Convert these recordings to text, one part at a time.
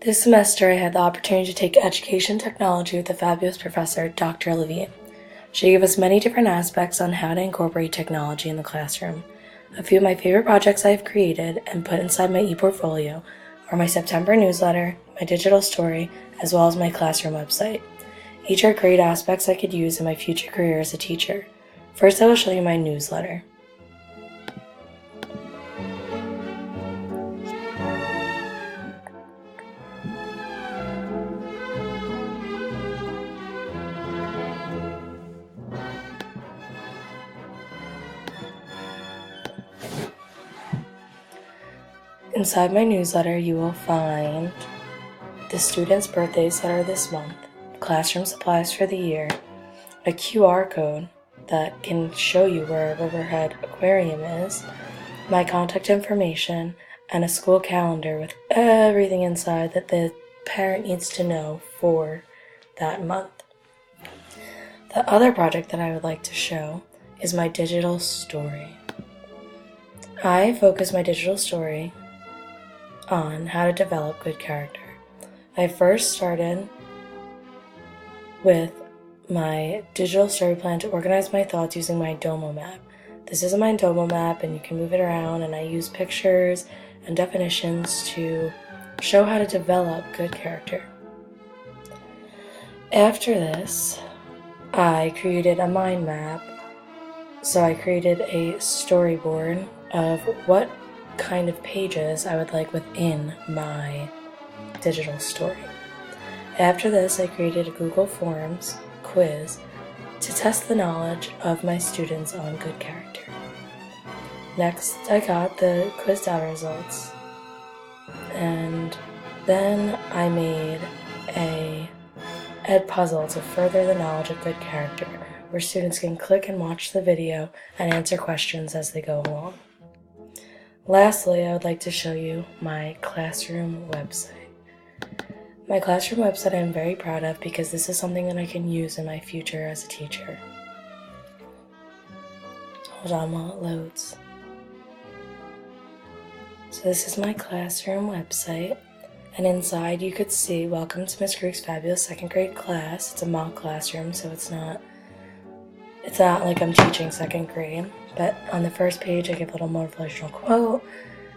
This semester, I had the opportunity to take education technology with the fabulous professor, Dr. Levine. She gave us many different aspects on how to incorporate technology in the classroom. A few of my favorite projects I have created and put inside my ePortfolio are my September newsletter, my digital story, as well as my classroom website. Each are great aspects I could use in my future career as a teacher. First, I will show you my newsletter. Inside my newsletter, you will find the students' birthdays that are this month, classroom supplies for the year, a QR code that can show you where Riverhead Aquarium is, my contact information, and a school calendar with everything inside that the parent needs to know for that month. The other project that I would like to show is my digital story. I focus my digital story on how to develop good character. I first started with my digital story plan to organize my thoughts using my Domo map. This is my Domo map and you can move it around, and I use pictures and definitions to show how to develop good character. After this, I created a mind map. So I created a storyboard of what kind of pages I would like within my digital story. After this, I created a Google Forms quiz to test the knowledge of my students on good character. Next, I got the quiz data results, and then I made a Edpuzzle to further the knowledge of good character, where students can click and watch the video and answer questions as they go along. Lastly, I would like to show you my classroom website. My classroom website I am very proud of because this is something that I can use in my future as a teacher. Hold on while it loads. So this is my classroom website, and inside you could see Welcome to Miss Creek's Fabulous Second Grade Class. It's a mock classroom, so it's not like I'm teaching second grade. But on the first page, I give a little motivational quote,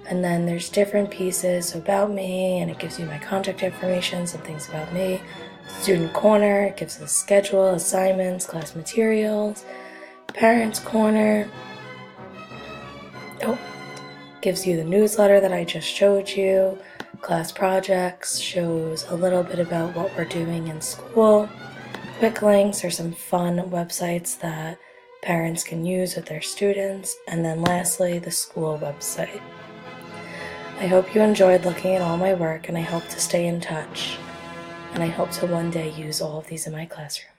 and then there's different pieces about me, and it gives you my contact information, some things about me. Student Corner, it gives us schedule, assignments, class materials. Parents Corner, gives you the newsletter that I just showed you. Class projects shows a little bit about what we're doing in school. Quick links are some fun websites that parents can use with their students. And then lastly, the school website. I hope you enjoyed looking at all my work, and I hope to stay in touch. And I hope to one day use all of these in my classroom.